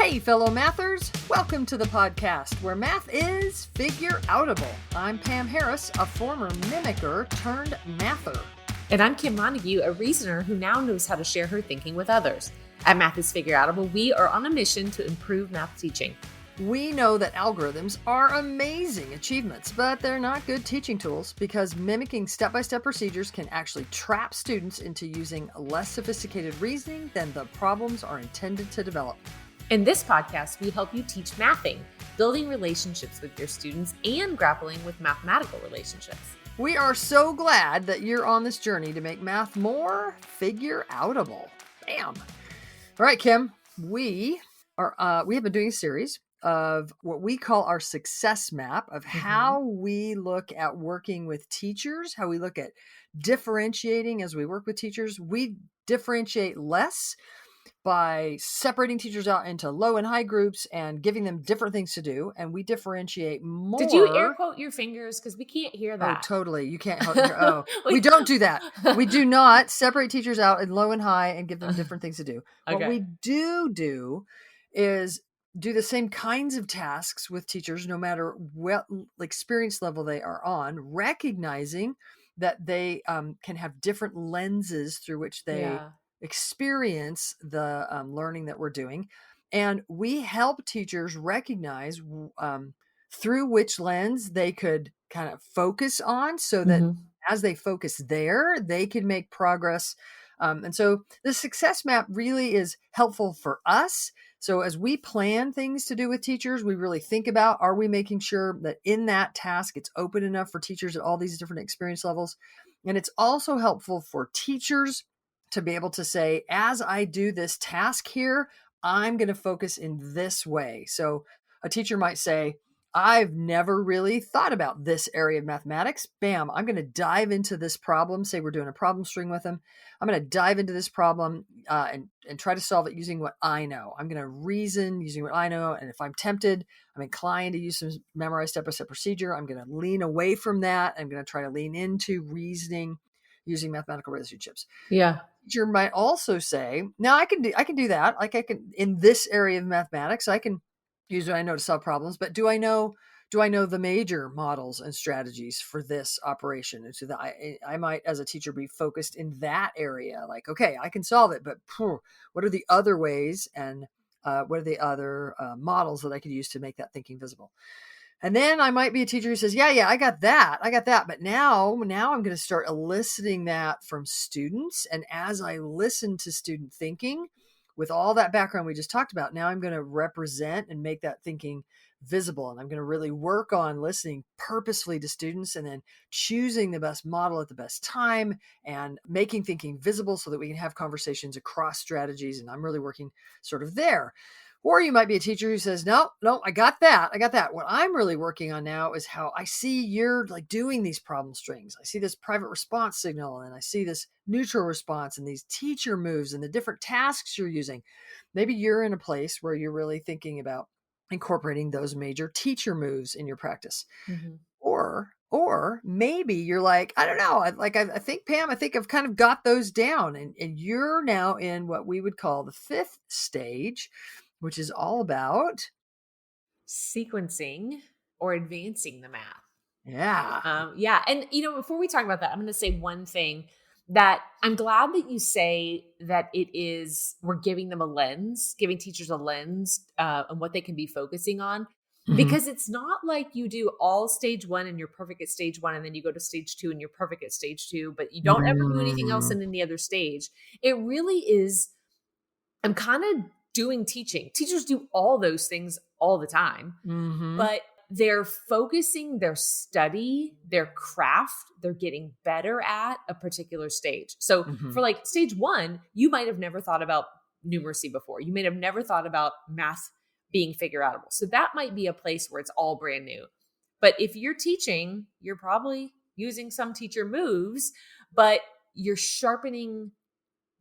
Hey, fellow mathers. Welcome to the podcast where math is figure-outable. I'm Pam Harris, a former mimicker turned mather. And I'm Kim Montague, a reasoner who now knows how to share her thinking with others. At Math is Figure-Outable, we are on a mission to improve math teaching. We know that algorithms are amazing achievements, but they're not good teaching tools because mimicking step-by-step procedures can actually trap students into using less sophisticated reasoning than the problems are intended to develop. In this podcast, we help you teach mathing, building relationships with your students, and grappling with mathematical relationships. We are so glad that you're on this journey to make math more figure-outable. Bam! All right, Kim, we have been doing a series of what we call our success map of how we look at working with teachers, how we look at differentiating as we work with teachers. We differentiate less by separating teachers out into low and high groups and giving them different things to do. And we differentiate more. Did you air quote your fingers? Because we can't hear that. Oh, totally. You can't hear. Oh, we don't do that. We do not separate teachers out in low and high and give them different things to do. Okay. What we do is do the same kinds of tasks with teachers, no matter what experience level they are on, recognizing that they can have different lenses through which they experience the learning that we're doing. And we help teachers recognize through which lens they could kind of focus on so that as they focus there, they can make progress. And so the success map really is helpful for us. So as we plan things to do with teachers, we really think about, are we making sure that in that task, it's open enough for teachers at all these different experience levels? And it's also helpful for teachers to be able to say, as I do this task here, I'm going to focus in this way. So a teacher might say, I've never really thought about this area of mathematics. Bam, I'm going to dive into this problem. Say we're doing a problem string with them. I'm going to dive into this problem and try to solve it using what I know. I'm going to reason using what I know. And if I'm tempted, I'm inclined to use some memorized step-by-step procedure. I'm going to lean away from that. I'm going to try to lean into reasoning using mathematical relationships. Yeah. Teacher might also say, now I can do that. Like I can, in this area of mathematics, I can use what I know to solve problems, but do I know the major models and strategies for this operation? And so that I might, as a teacher, be focused in that area. Like, okay, I can solve it, but what are the other ways and what are the other models that I could use to make that thinking visible? And then I might be a teacher who says, yeah, I got that. But now I'm going to start eliciting that from students. And as I listen to student thinking with all that background we just talked about, now I'm going to represent and make that thinking visible. And I'm going to really work on listening purposefully to students and then choosing the best model at the best time and making thinking visible so that we can have conversations across strategies. And I'm really working sort of there. Or you might be a teacher who says, no, I got that. What I'm really working on now is how I see you're like doing these problem strings. I see this private response signal and I see this neutral response and these teacher moves and the different tasks you're using. Maybe you're in a place where you're really thinking about incorporating those major teacher moves in your practice. Or maybe you're like, I don't know. I think, Pam, I've kind of got those down and you're now in what we would call the fifth stage, which is all about sequencing or advancing the math. Yeah. And, before we talk about that, I'm going to say one thing that I'm glad that you say that we're giving them a lens, giving teachers a lens on what they can be focusing on. Because it's not like you do all stage one and you're perfect at stage one, and then you go to stage two and you're perfect at stage two, but you don't ever do anything else in any other stage. It really is, I'm kind of doing teaching. Teachers do all those things all the time, but they're focusing their study, their craft, they're getting better at a particular stage. So for like stage one, you might have never thought about numeracy before. You may have never thought about math being figure-outable. So that might be a place where it's all brand new. But if you're teaching, you're probably using some teacher moves, but you're sharpening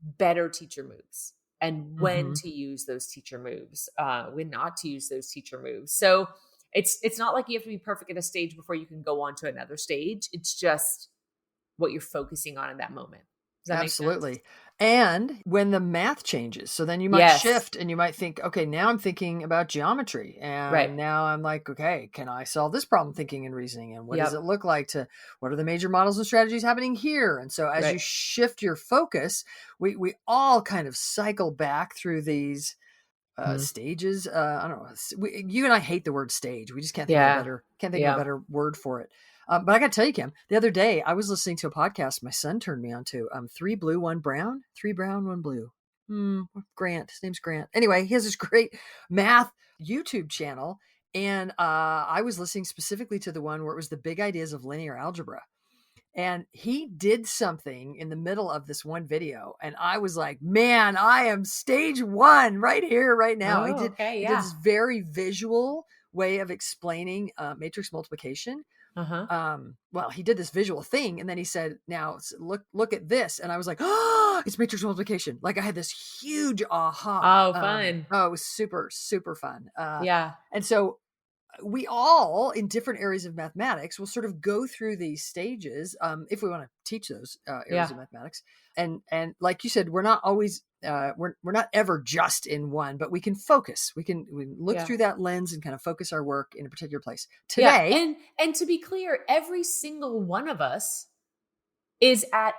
better teacher moves and when to use those teacher moves, when not to use those teacher moves. So it's not like you have to be perfect at a stage before you can go on to another stage. It's just what you're focusing on in that moment. Does that Absolutely. make sense? And when the math changes, so then you might Yes. shift and you might think, okay, now I'm thinking about geometry. Right. And now I'm like, okay, can I solve this problem thinking and reasoning? And what does it Yep. look like what are the major models and strategies happening here? And so as you Right. shift your focus, we all kind of cycle back through these Mhm. stages. I don't know. You and I hate the word stage. We just Yeah. can't think of a Yeah. better word for it. But I got to tell you, Kim, the other day I was listening to a podcast my son turned me on to. Three blue, one brown, three brown, one blue. Grant. His name's Grant. Anyway, he has this great math YouTube channel, and I was listening specifically to the one where it was the big ideas of linear algebra. And he did something in the middle of this one video. And I was like, man, I am stage one right here, right now. Oh, okay. He did Yeah. this very visual way of explaining matrix multiplication. Uh-huh. Well, he did this visual thing. And then he said, now look at this. And I was like, oh, it's matrix multiplication. Like I had this huge aha. Oh, fun. Oh, it was super, super fun. Yeah. And so we all in different areas of mathematics will sort of go through these stages if we want to teach those areas Yeah. of mathematics, and like you said, we're not always we're not ever just in one, but we can focus, we look Yeah. through that lens and kind of focus our work in a particular place Yeah. today. And to be clear, every single one of us is at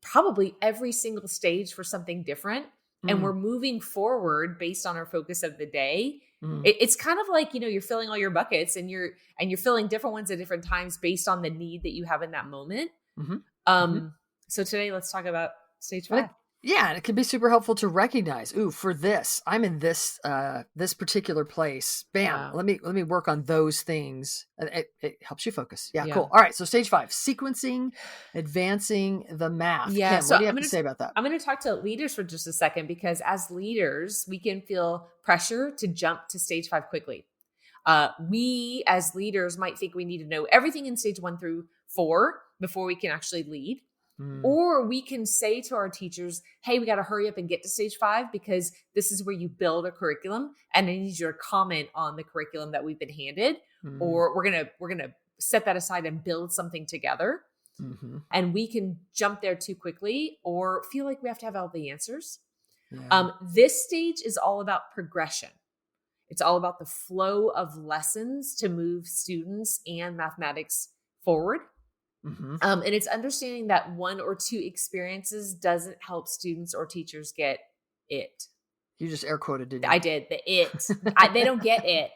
probably every single stage for something different. And Mm, we're moving forward based on our focus of the day. mm, It's kind of like, you're filling all your buckets, and you're filling different ones at different times based on the need that you have in that moment. mm-hmm, mm-hmm. So today let's talk about stage And it, 5. yeah, and it can be super helpful to recognize, ooh, for this, I'm in this this particular place. Bam, Wow. let me work on those things. It helps you focus. Yeah, Yeah. cool. All right, so stage 5, sequencing, advancing the math. Yeah. Kim, what So do you have to say about that? I'm gonna talk to leaders for just a second, because as leaders, we can feel pressure to jump to stage 5 quickly. We as leaders might think we need to know everything in stage 1 through 4 before we can actually lead. Mm, Or we can say to our teachers, hey, we got to hurry up and get to stage 5, because this is where you build a curriculum, and I need you to comment on the curriculum that we've been handed. mm, Or we're gonna set that aside and build something together. mm-hmm. And we can jump there too quickly or feel like we have to have all the answers. Yeah. This stage is all about progression. It's all about the flow of lessons to move students and mathematics forward. Mm-hmm. And it's understanding that one or two experiences doesn't help students or teachers get it. You just air quoted, didn't I you? did the it. They don't get it.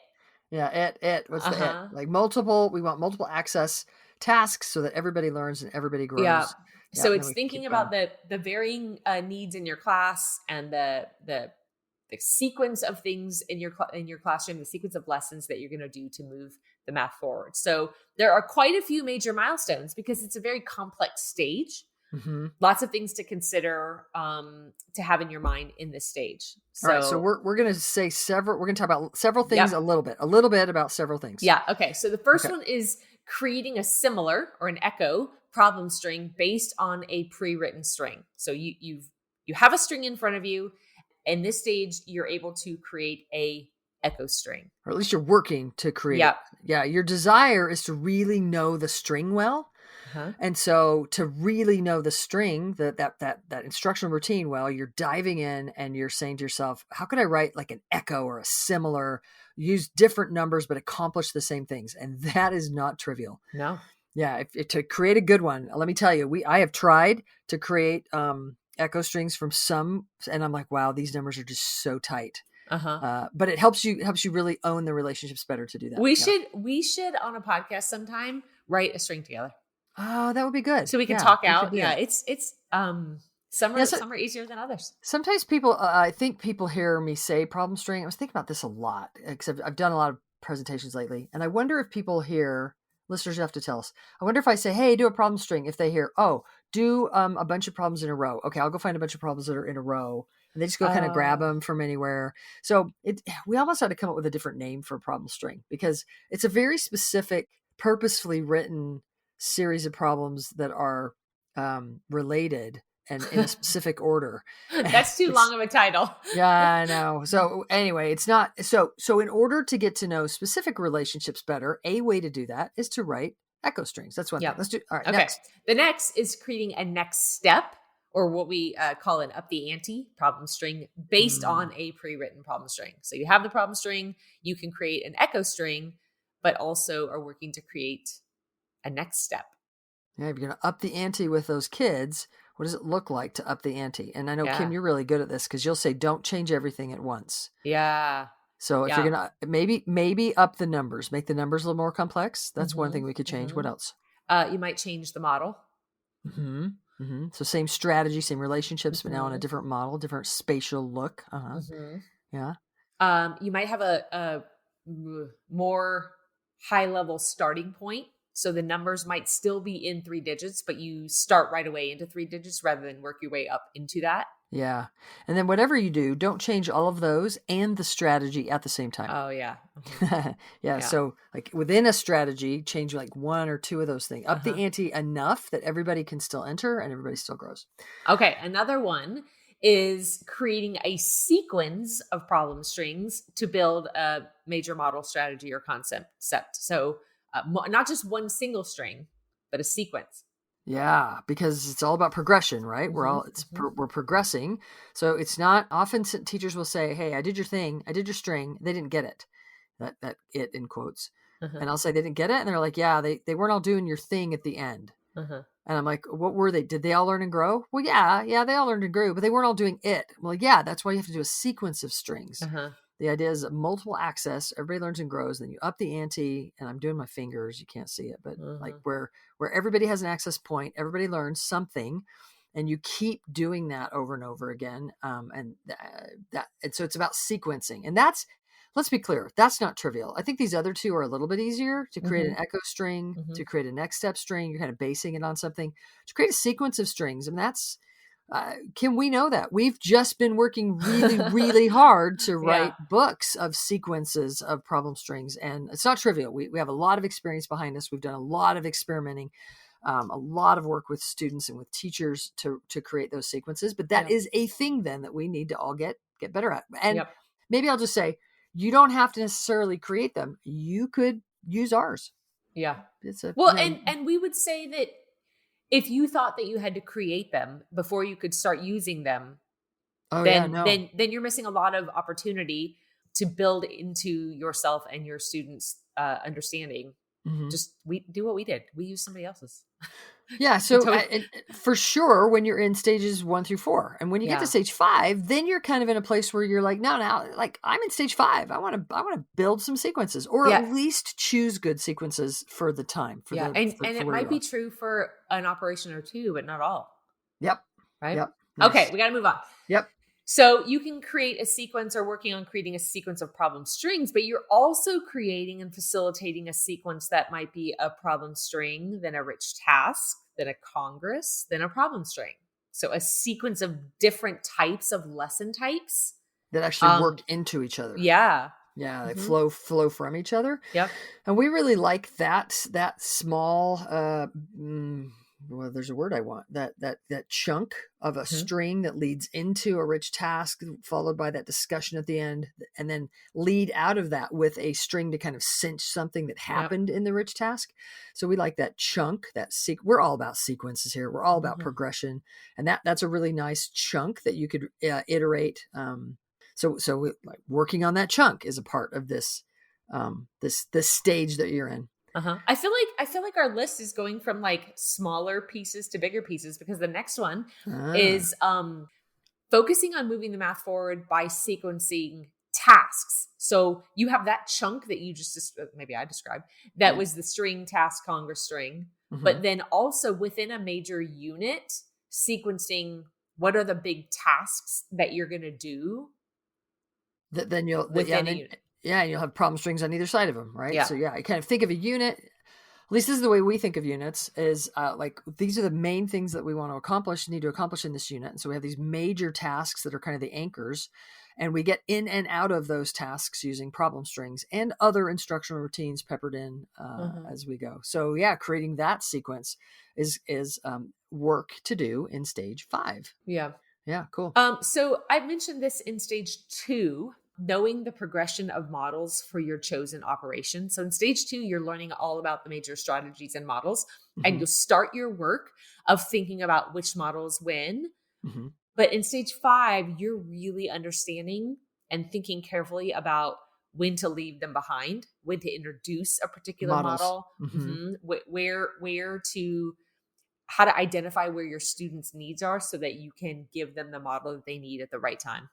Yeah, it. What's the it? Uh-huh. Like multiple, we want multiple access tasks so that everybody learns and everybody Yeah. grows. Yeah, So and then it's we thinking keep about going. the varying needs in your class, and the sequence of things in your classroom, the sequence of lessons that you're going to do to move the math forward. So there are quite a few major milestones, because it's a very complex stage. Mm-hmm. Lots of things to consider, to have in your mind in this stage. All right, so So, we're gonna say several. We're gonna talk about several things, yep. a little bit about several things. Yeah. Okay. So the first Okay. one is creating a similar or an echo problem string based on a pre-written string. So you have a string in front of you. In this stage, you're able to create a echo string. Or at least you're working to create it. Yep. Yeah, your desire is to really know the string well. Uh-huh. And so to really know the string, that instructional routine well, you're diving in and you're saying to yourself, how could I write like an echo or a similar, use different numbers but accomplish the same things? And that is not trivial. No. Yeah, to create a good one, let me tell you, I have tried to create echo strings from some, and I'm like, wow, these numbers are just so tight. Uh-huh. But it helps you really own the relationships better to do that. We Yeah. should on a podcast sometime write a string together, Oh, that would be good. so we can Yeah, talk we should out. do Yeah, that. it's Yeah, some are easier than others. sometimes people, I think people hear me say problem string. I was thinking about this a lot because I've done a lot of presentations lately, and I wonder if people hear, listeners, you have to tell us. I wonder if I say, "Hey, do a problem string," if they hear, "Oh, do a bunch of problems in a row." Okay, I'll go find a bunch of problems that are in a row, and they just go kind of grab Oh, them from anywhere. So we almost had to come up with a different name for a problem string because it's a very specific, purposefully written series of problems that are related and in a specific order. that's too It's long of a title. yeah, I know. So anyway, it's not so in order to get to know specific relationships better, a way to do that is to write echo strings. That's one thing. Yep. Let's do all right, Okay. next. The next is creating a next step or what we call an up the ante problem string based Mm. on a pre-written problem string. So you have the problem string, you can create an echo string, but also are working to create a next step. Yeah, if you're going to up the ante with those kids, what does it look like to up the ante? And I know, Kim, Yeah. you're really good at this because you'll say, don't change everything at once. Yeah. So if you're Yeah. going to maybe up the numbers, make the numbers a little more complex. That's one thing Mhm. we could change. What Mhm. else? You might change the model. So same strategy, same relationships, but now on a Mhm. different model, different spatial look. Mhm. Yeah. You might have more high level starting point. So the numbers might still be in 3 digits, but you start right away into 3 digits rather than work your way up into that. Yeah. And then whatever you do, don't change all of those and the strategy at the same time. Oh yeah. Yeah. Yeah. So like within a strategy, change like one or two of those things. Up the Uh-huh. ante enough that everybody can still enter and everybody still grows. Okay. Another one is creating a sequence of problem strings to build a major model strategy or concept. So not just one single string, but a sequence. Yeah, because it's all about progression, right? Hmm. Hmm. We're progressing. So it's not often teachers will say, "Hey, I did your thing, I did your string, they didn't get it." That it in quotes. Uh-huh. And I'll say they didn't get it and they're like, "Yeah, they weren't all doing your thing at the end." Uh-huh. And I'm like, "What were they? Did they all learn and grow?" "Well, yeah, they all learned and grew, but they weren't all doing it." Well, yeah, that's why you have to do a sequence of strings. Uh-huh. The idea is multiple access, everybody learns and grows, then you up the ante, and I'm doing my fingers, you can't see it, but like Uh-huh. where everybody has an access point, everybody learns something, and you keep doing that over and over again. And so it's about sequencing. And that's, let's be clear, that's not trivial. I think these other two are a little bit easier to create an Mhm, echo string, mhm. to create a next step string. You're kind of basing it on something to create a sequence of strings. And that's, Kim, we know that. We've just been working really, really hard to Yeah, write books of sequences of problem strings. And it's not trivial. We have a lot of experience behind us. We've done a lot of experimenting, a lot of work with students and with teachers to create those sequences. But that yep, is a thing then that we need to all get better at. And yep, maybe I'll just say, you don't have to necessarily create them. You could use ours. yeah. It's a, Well, and we would say that if you thought that you had to create them before you could start using them, oh yeah, then no. then then you're missing a lot of opportunity to build into yourself and your students' understanding. Mhm. Just we do what we did. We use somebody else's. Yeah, We so totally, for sure, when you're in stages 1 through 4, and when you get to yeah, stage 5, then you're kind of in a place where you're like, no, now, like I'm in stage 5. I want to build some sequences, or yeah, at least choose good sequences for the time yeah. And for it where might you be are. true for an operation or two, but not all. Yep, Right? yep, Okay, nice. we got to move on. Yep, So you can create a sequence or working on creating a sequence of problem strings, but you're also creating and facilitating a sequence that might be a problem string, then a rich task, then a congress, then a problem string. So a sequence of different types of lesson types. that actually work Um, into each other. yeah. Yeah, they Hmm. flow from each other. Yep. And we really like that small well, there's a word I want. That chunk of a Hmm. string that leads into a rich task, followed by that discussion at the end, and then lead out of that with a string to kind of cinch something that Yep. happened in the rich task. So we like that chunk, we're all about sequences here. We're all about Hmm. progression, and that's a really nice chunk that you could iterate. Like working on that chunk is a part of this stage that you're in. Uh-huh. I feel like our list is going from like smaller pieces to bigger pieces because the next one Ah, is focusing on moving the math forward by sequencing tasks. So you have that chunk that you just maybe I described that yeah. was the string task congress string, Hmm. but then also within a major unit, sequencing what are the big tasks that you're going to do Then within a unit. yeah, and you'll have problem strings on either side of them, right? Yeah. So yeah, you kind of think of a unit. At least this is the way we think of units. Is like these are the main things that we want to accomplish, need to accomplish in this unit. And so we have these major tasks that are kind of the anchors, and we get in and out of those tasks using problem strings and other instructional routines peppered in Mhm. as we go. So yeah, creating that sequence is work to do in stage 5. Yeah. Yeah, cool. So I mentioned this in stage 2, knowing the progression of models for your chosen operation. So in stage 2, you're learning all about the major strategies and models, and Hmm. you'll start your work of thinking about which models win. Hmm. But in stage 5, you're really understanding and thinking carefully about when to leave them behind, when to introduce a particular Models. model, Hmm. where to how to identify where your students' needs are so that you can give them the model that they need at the right time.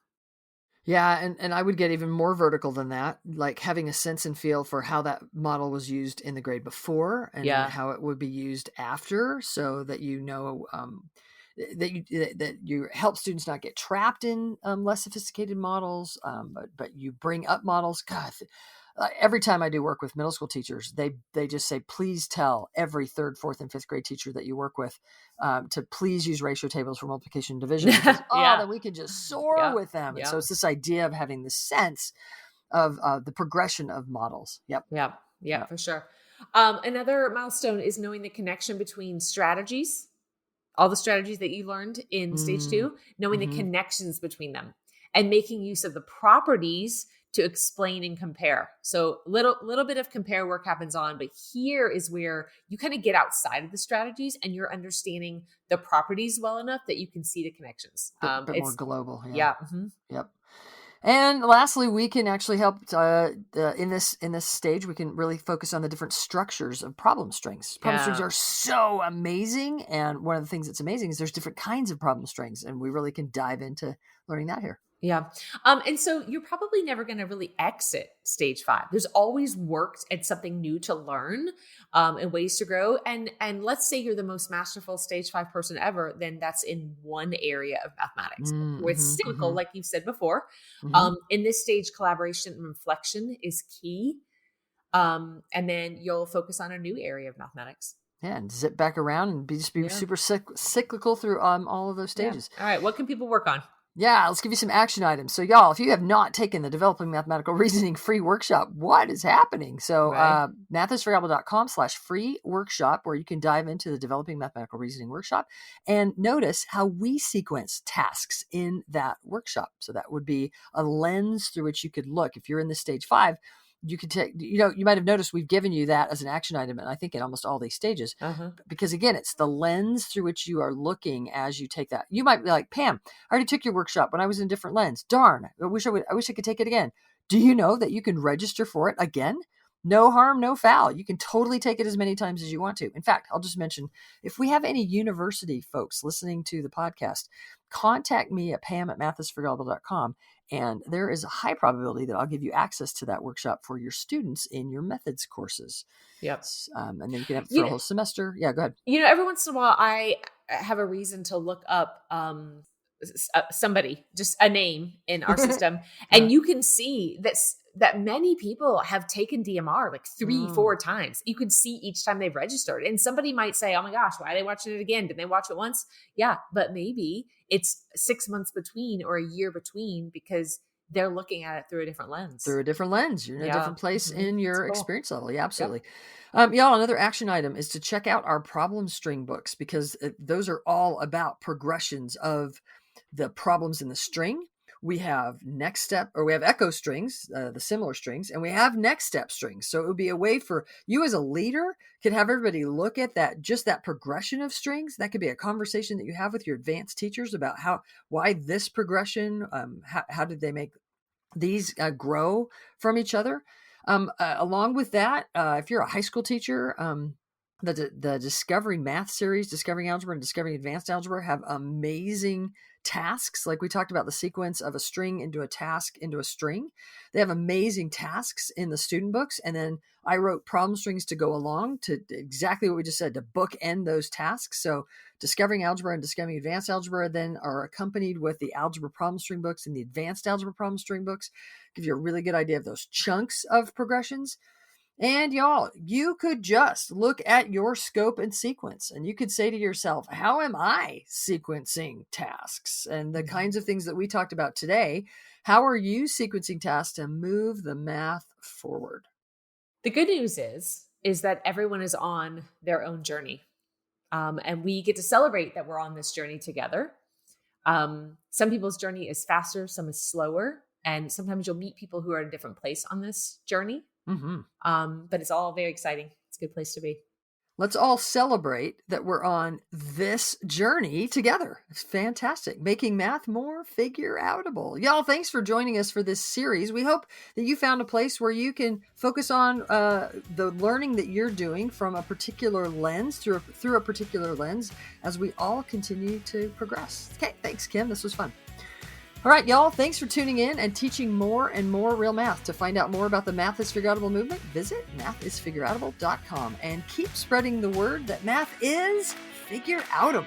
Yeah, and I would get even more vertical than that, like having a sense and feel for how that model was used in the grade before and Yeah. how it would be used after, so that that you help students not get trapped in less sophisticated models, but you bring up models. God, every time I do work with middle school teachers, they just say, please tell every third, fourth, and fifth grade teacher that you work with to please use ratio tables for multiplication and division, because Yeah. then we can just soar Yeah. with them. And so Yeah. it's this idea of having the sense of the progression of models. Yep. Yeah. Yeah, Yep. for sure. Another milestone is knowing the connection between strategies, all the strategies that you learned in stage Mm, 2, knowing the hmm. connections between them and making use of the properties to explain and compare. So little bit of compare work happens on, but here is where you kind of get outside of the strategies and you're understanding the properties well enough that you can see the connections. Bit more It's global. Yeah. yeah, mhm, Yep. And lastly, we can actually help in this stage. We can really focus on the different structures of problem strings. Problem strings yeah. are so amazing, and one of the things that's amazing is there's different kinds of problem strings, and we really can dive into learning that here. Yeah. And so you're probably never going to really exit stage 5. There's always work and something new to learn, and ways to grow. And let's say you're the most masterful stage 5 person ever, then that's in one area of mathematics. Where it's Mm-hmm, cyclical, mm-hmm, like you've said before. mm-hmm. In this stage, collaboration and reflection is key. And then you'll focus on a new area of mathematics. Yeah, and zip back around and be Yeah. super cyclical through all of those Yeah. stages. All right. What can people work on? Yeah, let's give you some action items. So, y'all, if you have not taken the Developing Mathematical Reasoning free workshop, what is happening? So, Right. mathisforable.com/free workshop, where you can dive into the Developing Mathematical Reasoning workshop and notice how we sequence tasks in that workshop. So, that would be a lens through which you could look. If you're in this stage 5, you could take, you might have noticed we've given you that as an action item, and I think in almost all these stages, Uh-huh. because again, it's the lens through which you are looking as you take that. You might be like, Pam, I already took your workshop when I was in a different lens. Darn, I wish I could take it again. Do you know that you can register for it again? No harm, no foul. You can totally take it as many times as you want to. In fact, I'll just mention, if we have any university folks listening to the podcast, contact me at pam@mathisforgullible.com, and there is a high probability that I'll give you access to that workshop for your students in your methods courses. Yep. And then you can have it You for a know, whole semester. Yeah, go ahead. every once in a while, I have a reason to look up somebody, just a name in our system, Yeah. and you can see that many people have taken DMR like three, Mm. 4 times. You can see each time they've registered, and somebody might say, "Oh my gosh, why are they watching it again? Did they watch it once?" Yeah, but maybe it's 6 months between or a year between because they're looking at it through a different lens. Through a different lens. You're in a Yeah, different place in it's your cool. experience level. Yeah, Yep. absolutely. Y'all, another action item is to check out our problem string books, because those are all about progressions of the problems in the string. We have next step, or we have echo strings, the similar strings, and we have next step strings. So it would be a way for you as a leader could have everybody look at that, just that progression of strings. That could be a conversation that you have with your advanced teachers about why this progression, how did they make these grow from each other. Along with that, if you're a high school teacher, the Discovering Math series, Discovering Algebra and Discovering Advanced Algebra, have amazing tasks. Like we talked about the sequence of a string into a task into a string. They have amazing tasks in the student books. And then I wrote problem strings to go along to exactly what we just said, to bookend those tasks. So Discovering Algebra and Discovering Advanced Algebra then are accompanied with the algebra problem string books and the advanced algebra problem string books. Give you a really good idea of those chunks of progressions. And y'all, you could just look at your scope and sequence, and you could say to yourself, how am I sequencing tasks? And the Mhm. kinds of things that we talked about today, how are you sequencing tasks to move the math forward? The good news is that everyone is on their own journey. And we get to celebrate that we're on this journey together. Some people's journey is faster, some is slower, and sometimes you'll meet people who are at a different place on this journey. Mm-hmm. But it's all very exciting. It's a good place to be. Let's all celebrate that we're on this journey together. It's fantastic. Making math more figure outable. Y'all, thanks for joining us for this series. We hope that you found a place where you can focus on the learning that you're doing from a particular lens, through a particular lens, as we all continue to progress. Okay, thanks, Kim. This was fun. All right, y'all, thanks for tuning in and teaching more and more real math. To find out more about the Math is Figureoutable movement, visit mathisfigureoutable.com and keep spreading the word that math is figureoutable.